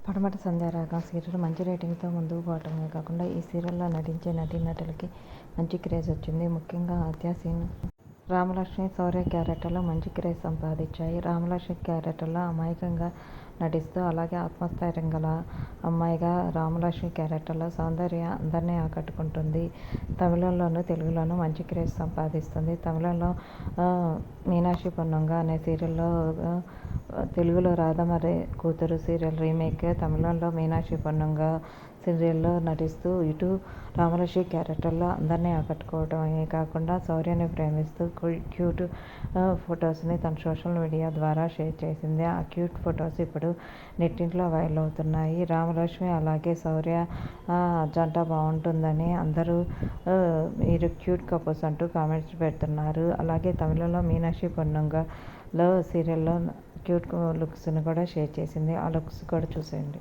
పడమటి సంధ్యారాగం సీరియల్ మంచి రేటింగ్తో ముందుకు పోవటమే కాకుండా ఈ సీరియల్లో నటించే నటీనటులకి మంచి క్రేజ్ వచ్చింది. ముఖ్యంగా ఆద్య, సీను, రామలక్ష్మి, శౌర్య క్యారెక్టర్లు మంచి క్రేజ్ సంపాదించాయి. రామలక్ష్మి క్యారెక్టర్లో అమాయకంగా నటిస్తూ, అలాగే ఆత్మస్థైర్యం గల అమ్మాయిగా రామలక్ష్మి క్యారెక్టర్లో సౌందర్య అందరినీ ఆకట్టుకుంటుంది. తమిళంలోనూ తెలుగులోనూ మంచి క్రేజ్ సంపాదిస్తుంది. తమిళంలో మీనాక్షి పొన్నుంగ అనే సీరియల్లో, తెలుగులో రాధమర్రి కూతురు సీరియల్ రీమేక్, తమిళంలో మీనాక్షి పొన్నుంగ సీరియల్లో నటిస్తూ ఇటు రామలక్ష్మి క్యారెక్టర్లో అందరినీ ఆకట్టుకోవడమే కాకుండా శౌర్యని ప్రేమిస్తూ క్యూట్ ఫొటోస్ని తన సోషల్ మీడియా ద్వారా షేర్ చేసింది. ఆ క్యూట్ ఫొటోస్ ఇప్పుడు నెట్టింట్లో వైరల్ అవుతున్నాయి. రామలక్ష్మి అలాగే శౌర్య జంట బాగుంటుందని అందరూ మీరు క్యూట్ కపుల్స్ అంటూ కామెంట్స్ పెడుతున్నారు. అలాగే తమిళంలో మీనాక్షి పొన్నుంగలో సీరియల్లో క్యూట్ లుక్స్ని కూడా షేర్ చేసింది. ఆ లుక్స్ కూడా చూసేయండి.